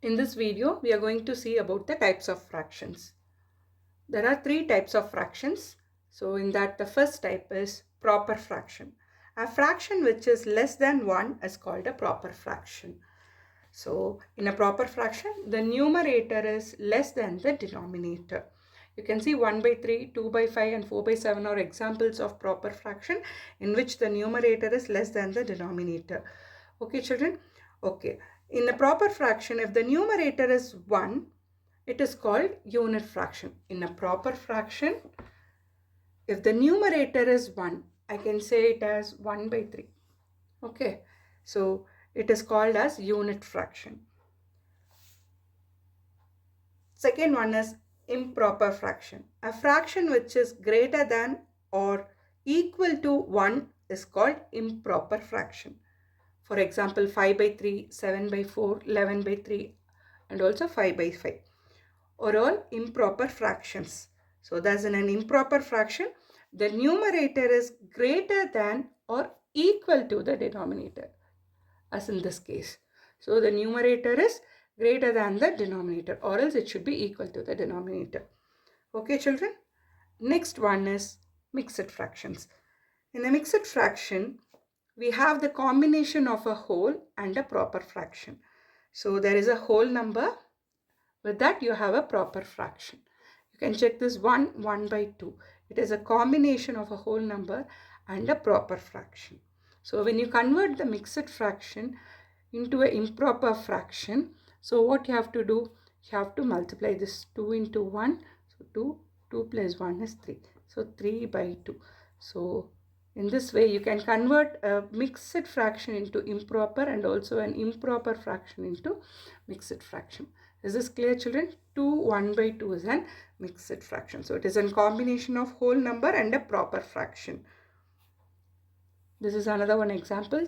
In this video, we are going to see about the types of fractions. There are three types of fractions. So in that, the first type is proper fraction. A fraction which is less than 1 is called a proper fraction. So in a proper fraction, the numerator is less than the denominator. You can see 1 by 3, 2 by 5 and 4 by 7 are examples of proper fraction in which the numerator is less than the denominator. Okay, children? Okay. In a proper fraction, if the numerator is 1, it is called unit fraction. In a proper fraction, if the numerator is 1, I can say it as 1 by 3. Okay. So it is called as unit fraction. Second one is improper fraction. A fraction which is greater than or equal to 1 is called improper fraction. For example, 5 by 3, 7 by 4, 11 by 3 and also 5 by 5 are all improper fractions. So thus in an improper fraction, the numerator is greater than or equal to the denominator, as in this case. So the numerator is greater than the denominator, or else it should be equal to the denominator. Okay, children? Next one is mixed fractions. In a mixed fraction, we have the combination of a whole and a proper fraction. So there is a whole number. With that, you have a proper fraction. You can check this 1 by 2. It is a combination of a whole number and a proper fraction. So when you convert the mixed fraction into an improper fraction, so what you have to do, you have to multiply this 2 into 1. So 2 plus 1 is 3. So 3 by 2. So in this way, you can convert a mixed fraction into improper and also an improper fraction into mixed fraction. Is this clear, children? 1 by 2 is an mixed fraction. So it is a combination of whole number and a proper fraction. This is another one example,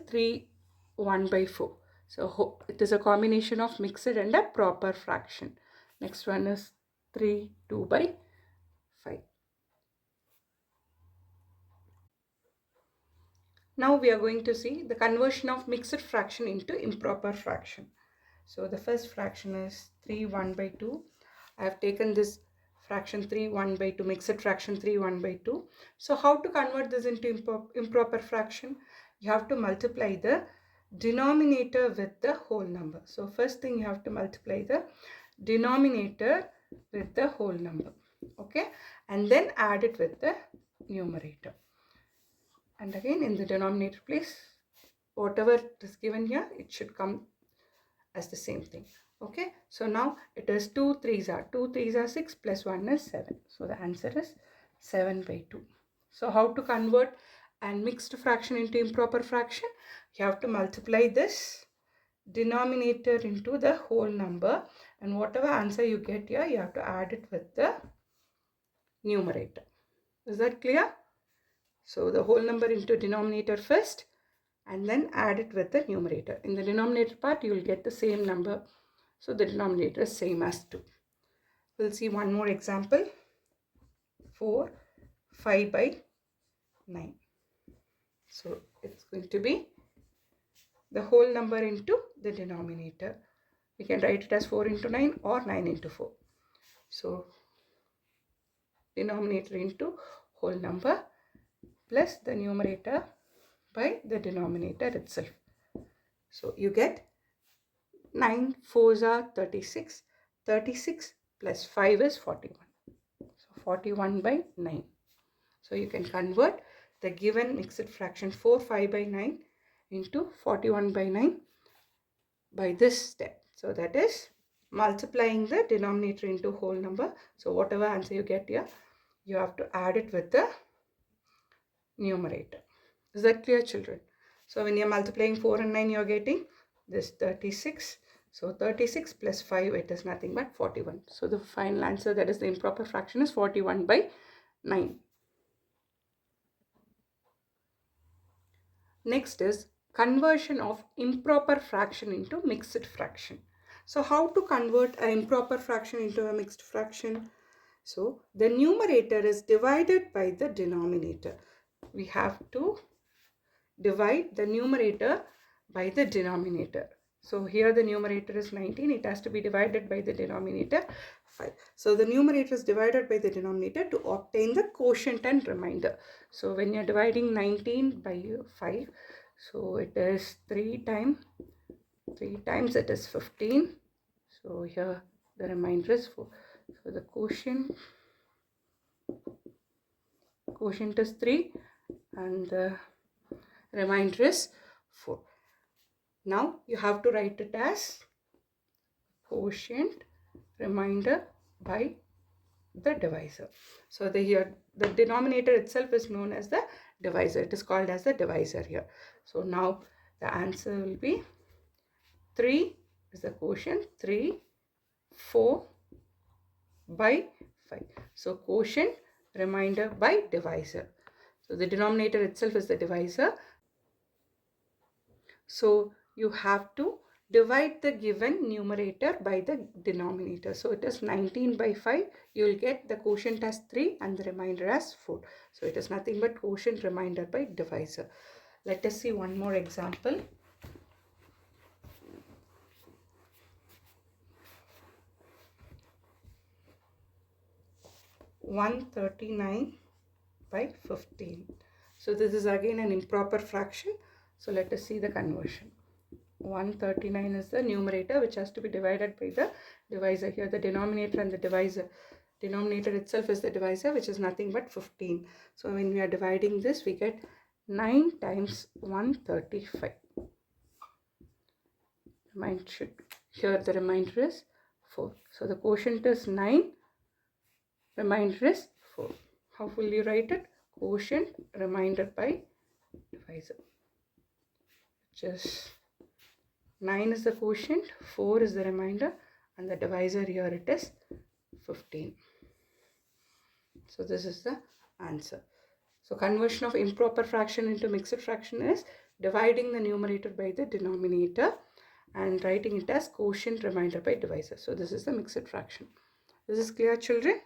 1 by 4. So it is a combination of mixed and a proper fraction. Next one is 2 by 5. Now we are going to see the conversion of mixed fraction into improper fraction. So the first fraction is 1 by 2. I have taken this fraction 1 by 2, mixed fraction 1 by 2. So how to convert this into improper fraction? You have to multiply the denominator with the whole number. So first thing, you have to multiply the denominator with the whole number. Okay, and then add it with the numerator. And again, in the denominator place, whatever is given here, it should come as the same thing. Okay, so now it is 2 3s are 6 plus 1 is 7. So the answer is 7 by 2. So how to convert and mixed fraction into improper fraction? You have to multiply this denominator into the whole number, and whatever answer you get here, you have to add it with the numerator. Is that clear? So the whole number into denominator first and then add it with the numerator. In the denominator part, you will get the same number. So the denominator is same as 2. We'll see one more example. 5 by 9. So it's going to be the whole number into the denominator. We can write it as 4 into 9 or 9 into 4. So denominator into whole number plus the numerator by the denominator itself. So you get 9 4s are 36. 36 plus 5 is 41. So 41 by 9. So you can convert the given mixed fraction 5 by 9 into 41 by 9 by this step. So that is multiplying the denominator into whole number. So whatever answer you get here, you have to add it with the numerator. Is that clear, children? So when you're multiplying 4 and 9, you're getting this 36. So 36 plus 5, it is nothing but 41. So the final answer, that is the improper fraction, is 41 by 9. Next is conversion of improper fraction into mixed fraction. So how to convert an improper fraction into a mixed fraction? So the numerator is divided by the denominator. We have to divide the numerator by the denominator. So here the numerator is 19. It has to be divided by the denominator 5. So the numerator is divided by the denominator to obtain the quotient and remainder. So when you're dividing 19 by 5, so it is 3 times it is 15. So here the remainder is 4. So the quotient is 3 and the remainder is 4. Now you have to write it as quotient remainder by the divisor. So here the denominator itself is known as the divisor. It is called as the divisor here. So now the answer will be 3 is the quotient, 3, 4 by 5. So quotient remainder by divisor. So the denominator itself is the divisor. So you have to divide the given numerator by the denominator. So it is 19 by 5. You will get the quotient as 3 and the remainder as 4. So it is nothing but quotient remainder by divisor. Let us see one more example. (139 by 15). So this is again an improper fraction. So let us see the conversion. 139 is the numerator which has to be divided by the divisor. Here the denominator and the divisor. Denominator itself is the divisor, which is nothing but 15. So when we are dividing this, we get 9 times 135. Here the remainder is 4. So the quotient is 9. Remainder is 4. How will you write it? Quotient remainder by divisor. Just 9 is the quotient, 4 is the remainder, and the divisor here it is 15. So this is the answer. So conversion of improper fraction into mixed fraction is dividing the numerator by the denominator and writing it as quotient remainder by divisor. So this is the mixed fraction. This is clear, children?